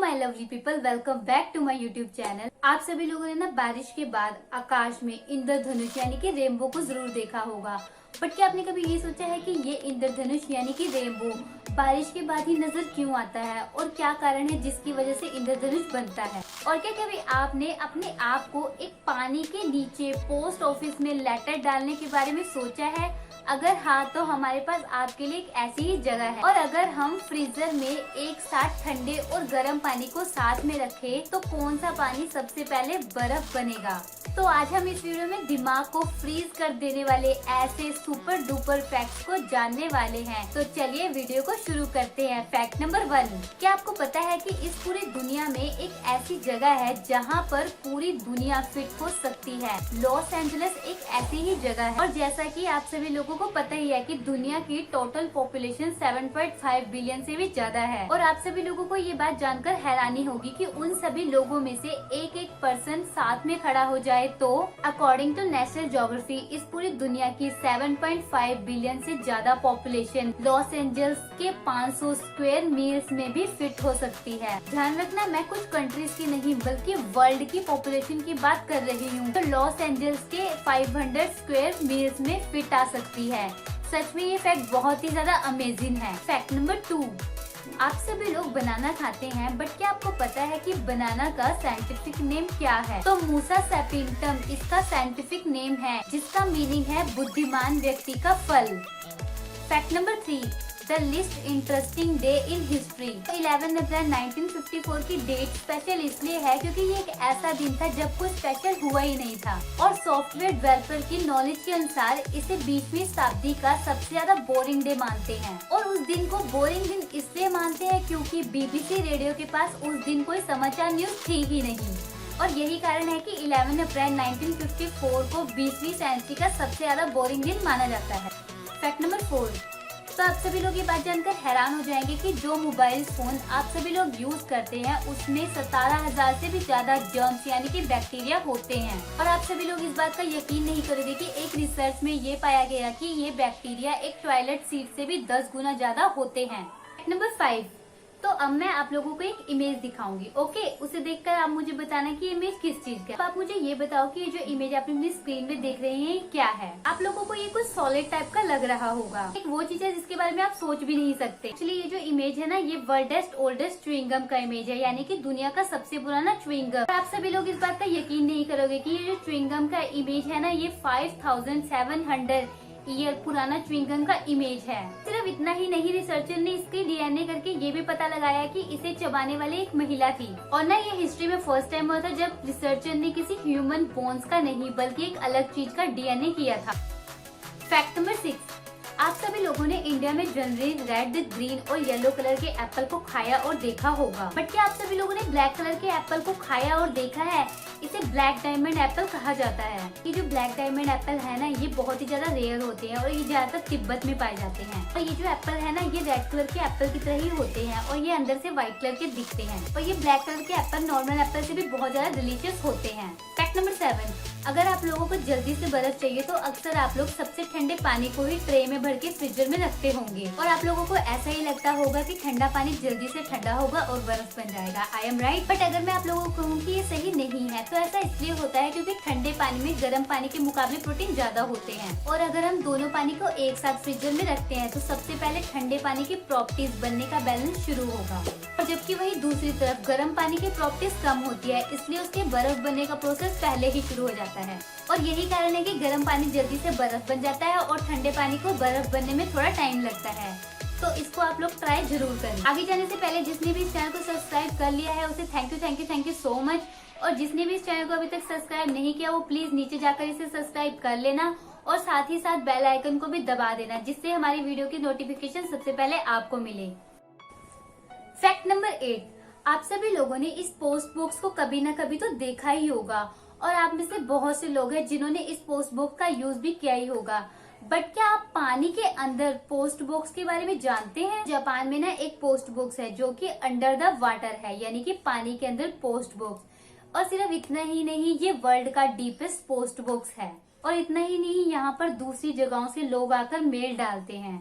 My lovely people, welcome back to my YouTube channel. आप सभी लोगों ने ना बारिश के बाद आकाश में इंद्रधनुष यानी कि रेनबो को जरूर देखा होगा। बट क्या आपने कभी ये सोचा है कि ये इंद्रधनुष यानी कि रेनबो बारिश के बाद ही नजर क्यों आता है और क्या कारण है जिसकी वजह से इंद्रधनुष बनता है? और क्या कभी आपने अपने आप को एक पानी के नीचे पोस्ट ऑफिस में लेटर डालने के बारे में सोचा है? अगर हाँ, तो हमारे पास आपके लिए एक ऐसी ही जगह है। और अगर हम फ्रीजर में एक साथ ठंडे और गर्म पानी को साथ में रखें तो कौन सा पानी सबसे पहले बर्फ बनेगा? तो आज हम इस वीडियो में दिमाग को फ्रीज कर देने वाले ऐसे सुपर डुपर फैक्ट्स को जानने वाले हैं। तो चलिए वीडियो को शुरू करते हैं। फैक्ट नंबर 1, क्या आपको पता है कि इस पूरी दुनिया में एक ऐसी जगह है जहां पर पूरी दुनिया फिट हो सकती है? लॉस एंजलिस एक ऐसी ही जगह है। और जैसा कि आप सभी लोगों को पता ही है कि दुनिया की टोटल पॉपुलेशन 7.5 बिलियन से भी ज्यादा है। और आप सभी लोगों को ये बात जानकर हैरानी होगी कि उन सभी लोगों में से एक एक पर्सन साथ में खड़ा हो जाए तो अकॉर्डिंग टू नेशनल ज्योग्राफी इस पूरी दुनिया की 7.5 बिलियन से ज्यादा पॉपुलेशन लॉस एंजल्स के 500 स्क्वायर मील्स में भी फिट हो सकती है। ध्यान रखना, मैं कुछ कंट्रीज की नहीं बल्कि वर्ल्ड की पॉपुलेशन की बात कर रही हूँ। तो लॉस एंजल्स के 500 स्क्वायर मील्स में फिट आ सकती है। सच में ये फैक्ट बहुत ही ज्यादा अमेजिंग है। फैक्ट नंबर 2, आप सभी लोग बनाना खाते हैं, बट क्या आपको पता है कि बनाना का साइंटिफिक नेम क्या है? तो मूसा सैपिंटम इसका साइंटिफिक नेम है, जिसका मीनिंग है बुद्धिमान व्यक्ति का फल। Fact number 3, the list interesting day in history. 11 अप्रैल 1954 की डेट स्पेशल इसलिए है क्योंकि ये एक ऐसा दिन था जब कुछ स्पेशल हुआ ही नहीं था। और सॉफ्टवेयर डेवलपर की नॉलेज के अनुसार इसे 20वीं शताब्दी का सबसे ज्यादा बोरिंग डे मानते हैं। और उस दिन को बोरिंग दिन इसलिए मानते हैं क्योंकि BBC रेडियो के पास उस दिन कोई समाचार न्यूज थी ही नहीं। और यही कारण है कि 11 अप्रैल 1954 को 20वीं सेंचुरी का सबसे ज्यादा बोरिंग दिन माना जाता है। फैक्ट नंबर 4, तो आप सभी लोग ये बात जानकर हैरान हो जाएंगे कि जो मोबाइल फोन आप सभी लोग यूज करते हैं उसमें 17,000 से भी ज्यादा जर्म्स यानी कि बैक्टीरिया होते हैं। और आप सभी लोग इस बात का यकीन नहीं करोगे कि एक रिसर्च में ये पाया गया कि ये बैक्टीरिया एक टॉयलेट सीट से भी 10 गुना ज्यादा होते हैं। नंबर 5, तो अब मैं आप लोगों को एक इमेज दिखाऊंगी। ओके, उसे देखकर आप मुझे बताना कि इमेज किस चीज का है। तो आप मुझे ये बताओ कि ये जो इमेज आप अपनी स्क्रीन में देख रहे हैं क्या है? आप लोगों को ये कुछ सॉलिड टाइप का लग रहा होगा। एक वो चीज है जिसके बारे में आप सोच भी नहीं सकते। एक्चुअली ये जो इमेज है ना, ये वर्ल्डेस्ट ओल्डेस्ट च्युइंगम का इमेज है, यानी कि दुनिया का सबसे पुराना च्युइंगम। आप सभी लोग इस बात का यकीन नहीं करोगे कि ये जो च्युइंगम का इमेज है ना, ये 5700 ईयर पुराना च्युइंगम का इमेज है। सिर्फ इतना ही नहीं, रिसर्चर ने इसके DNA करके ये भी पता लगाया कि इसे चबाने वाली एक महिला थी। और ना ये हिस्ट्री में फर्स्ट टाइम हुआ था जब रिसर्चर ने किसी ह्यूमन बोन्स का नहीं बल्कि एक अलग चीज का DNA किया था। फैक्ट नंबर 6, आप सभी लोगों ने इंडिया में जनरली रेड, ग्रीन और येलो कलर के एप्पल को खाया और देखा होगा। बट क्या आप सभी लोगों ने ब्लैक कलर के एप्पल को खाया और देखा है? इसे ब्लैक डायमंड एप्पल कहा जाता है। ये जो ब्लैक डायमंड एप्पल है ना, ये बहुत ही ज्यादा रेयर होते हैं और ये ज्यादातर तिब्बत में पाए जाते हैं। और ये जो एप्पल है ना, ये रेड कलर के एप्पल की तरह ही होते हैं और ये अंदर से व्हाइट कलर के दिखते हैं। और ये ब्लैक कलर के एप्पल नॉर्मल एप्पल से भी बहुत ज्यादा डिलीशियस होते हैं। फैक्ट नंबर 7, अगर आप लोगों को जल्दी से बर्फ चाहिए तो अक्सर आप लोग सबसे ठंडे पानी को ही ट्रे में भर के फ्रीजर में रखते होंगे। और आप लोगों को ऐसा ही लगता होगा कि ठंडा पानी जल्दी से ठंडा होगा और बर्फ बन जाएगा। I am right. बट अगर मैं आप लोगों को कहूँ कि ये सही नहीं है, तो ऐसा इसलिए होता है क्योंकि ठंडे पानी में गर्म पानी के मुकाबले प्रोटीन ज्यादा होते हैं। और अगर हम दोनों पानी को एक साथ फ्रीजर में रखते हैं तो सबसे पहले ठंडे पानी की प्रॉपर्टीज बनने का बैलेंस शुरू होगा, और जबकि वही दूसरी तरफ गर्म पानी की प्रॉपर्टीज कम होती है, इसलिए उसके बर्फ बनने का प्रोसेस पहले ही शुरू हो जाता है। और यही कारण है कि गर्म पानी जल्दी से बर्फ बन जाता है और ठंडे पानी को बर्फ बनने में थोड़ा टाइम लगता है। तो इसको आप लोग ट्राई जरूर करें। आगे जाने से पहले जिसने भी इस चैनल को सब्सक्राइब कर लिया है उसे थैंक यू सो मच। और जिसने भी इस चैनल को अभी तक सब्सक्राइब नहीं किया वो प्लीज नीचे जाकर इसे सब्सक्राइब कर लेना और साथ ही साथ बेल आइकन को भी दबा देना, जिससे हमारी वीडियो की नोटिफिकेशन सबसे पहले आपको मिले। फैक्ट नंबर 8, आप सभी लोगों ने इस पोस्ट बॉक्स को कभी न कभी तो देखा ही होगा और आप में से बहुत से लोग हैं जिन्होंने इस पोस्ट बॉक्स का यूज भी किया ही होगा। बट क्या आप पानी के अंदर पोस्ट बॉक्स के बारे में जानते हैं? जापान में ना एक पोस्ट बॉक्स है जो कि अंडर द वाटर है, यानी कि पानी के अंदर पोस्ट बॉक्स। और सिर्फ इतना ही नहीं, ये वर्ल्ड का डीपेस्ट पोस्ट बॉक्स है। और इतना ही नहीं, यहाँ पर दूसरी जगहों से लोग आकर मेल डालते हैं।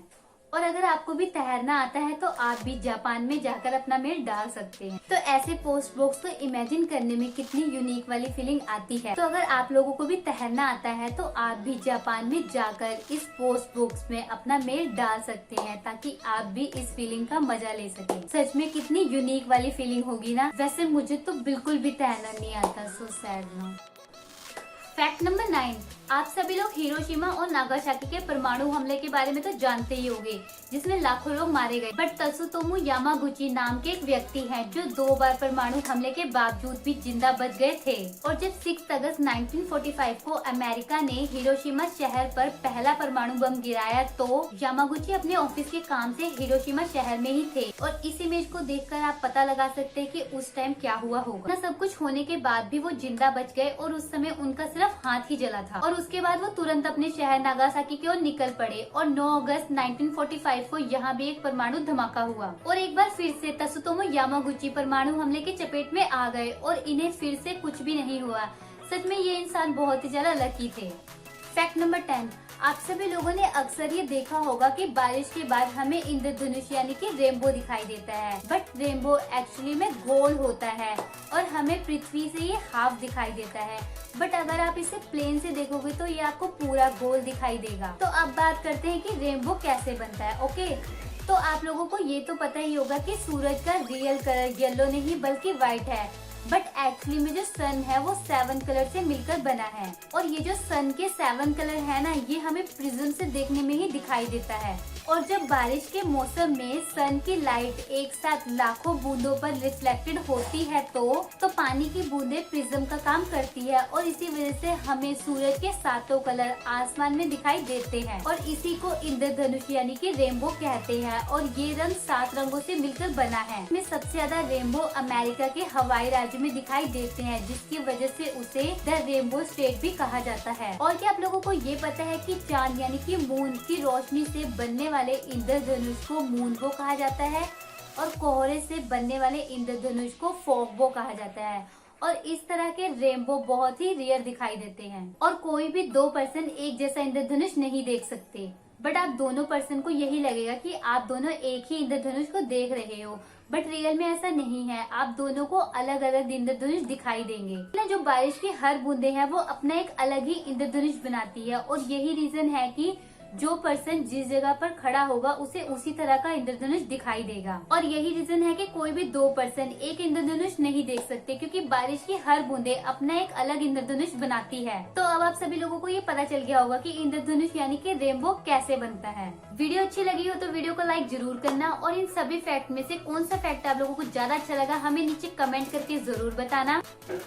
और अगर आपको भी तैरना आता है तो आप भी जापान में जाकर अपना मेल डाल सकते हैं। तो ऐसे पोस्ट बॉक्स को इमेजिन करने में कितनी यूनिक वाली फीलिंग आती है। तो अगर आप लोगों को भी तैरना आता है तो आप भी जापान में जाकर इस पोस्ट बॉक्स में अपना मेल डाल सकते हैं, ताकि आप भी इस फीलिंग का मजा ले सकें। सच में कितनी यूनिक वाली फीलिंग होगी ना। वैसे मुझे तो बिल्कुल भी तैरना नहीं आता। सो सैड ना। फैक्ट नंबर 9, आप सभी लोग हिरोशिमा और नागासाकी के परमाणु हमले के बारे में तो जानते ही होंगे, जिसमें लाखों लोग मारे गए। बट तसुतोमु यामागुची नाम के एक व्यक्ति हैं जो 2 बार परमाणु हमले के बावजूद भी जिंदा बच गए थे। और जब 6 अगस्त 1945 को अमेरिका ने हिरोशिमा शहर पर पहला परमाणु बम गिराया तो यामागुची अपने ऑफिस के काम से हिरोशिमा शहर में ही थे। और इस इमेज को देखकर आप पता लगा सकते हैं कि उस टाइम क्या हुआ होगा। सब कुछ होने के बाद भी वो जिंदा बच गए और उस समय उनका सिर्फ हाथ ही जला था। और उसके बाद वो तुरंत अपने शहर नागासाकी की ओर निकल पड़े और 9 अगस्त 1945 को यहाँ भी एक परमाणु धमाका हुआ और एक बार फिर से तसुतोमु यामागुची परमाणु हमले की चपेट में आ गए और इन्हें फिर से कुछ भी नहीं हुआ। सच में ये इंसान बहुत ही ज्यादा लकी थे। फैक्ट नंबर 10, आप सभी लोगों ने अक्सर ये देखा होगा कि बारिश के बाद हमें इंद्रधनुष यानी कि रेनबो दिखाई देता है। बट रेनबो एक्चुअली में गोल होता है और हमें पृथ्वी से ये हाफ दिखाई देता है। बट अगर आप इसे प्लेन से देखोगे तो ये आपको पूरा गोल दिखाई देगा। तो अब बात करते हैं कि रेनबो कैसे बनता है। ओके, तो आप लोगों को ये तो पता ही होगा कि सूरज का रियल कलर येलो नहीं बल्कि व्हाइट है। बट एक्चुअली में जो सन है वो 7 कलर से मिलकर बना है। और ये जो सन के 7 कलर है ना, ये हमें प्रिज्म से देखने में ही दिखाई देता है। और जब बारिश के मौसम में सन की लाइट एक साथ लाखों बूंदों पर रिफ्लेक्टेड होती है तो पानी की बूंदें प्रिज्म का काम करती है और इसी वजह से हमें सूरज के 7 कलर आसमान में दिखाई देते हैं। और इसी को इंद्रधनुष यानी कि रेनबो कहते हैं। और ये रंग 7 रंगों से मिलकर बना है। इसमें सबसे ज्यादा रेनबो अमेरिका के हवाई राज्य में दिखाई देते हैं, जिसकी वजह से उसे द रेनबो स्टेट भी कहा जाता है। और क्या आप लोगों को ये पता है कि चांद यानी कि मून की रोशनी से बनने वाले इंद्रधनुष को मूनबो कहा जाता है और कोहरे से बनने वाले इंद्रधनुष को फॉगबो कहा जाता है। और इस तरह के रेनबो बहुत ही रेयर दिखाई देते हैं और कोई भी 2 पर्सन एक जैसा इंद्रधनुष नहीं देख सकते। बट आप दोनों पर्सन को यही लगेगा कि आप दोनों एक ही इंद्रधनुष को देख रहे हो, बट रियल में ऐसा नहीं है। आप दोनों को अलग अलग इंद्रधनुष दिखाई देंगे। जो बारिश की हर बूंदे हैं वो अपना एक अलग ही इंद्रधनुष बनाती है और यही रीजन है कि जो पर्सन जिस जगह पर खड़ा होगा उसे उसी तरह का इंद्रधनुष दिखाई देगा। और यही रीजन है कि कोई भी 2 पर्सन एक इंद्रधनुष नहीं देख सकते, क्योंकि बारिश की हर बूंदे अपना एक अलग इंद्रधनुष बनाती है। तो अब आप सभी लोगों को ये पता चल गया होगा कि इंद्रधनुष यानी कि रेनबो कैसे बनता है। वीडियो अच्छी लगी हो तो वीडियो को लाइक जरूर करना और इन सभी फैक्ट में से कौन सा फैक्ट आप लोगों को ज्यादा अच्छा लगा हमें नीचे कमेंट करके जरूर बताना।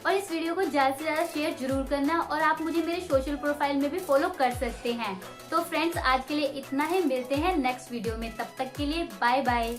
और इस वीडियो को ज्यादा से ज्यादा शेयर जरूर करना और आप मुझे मेरे सोशल प्रोफाइल में भी फॉलो कर सकते हैं। तो फ्रेंड्स, आज के लिए इतना ही। मिलते हैं नेक्स्ट वीडियो में, तब तक के लिए बाय बाय।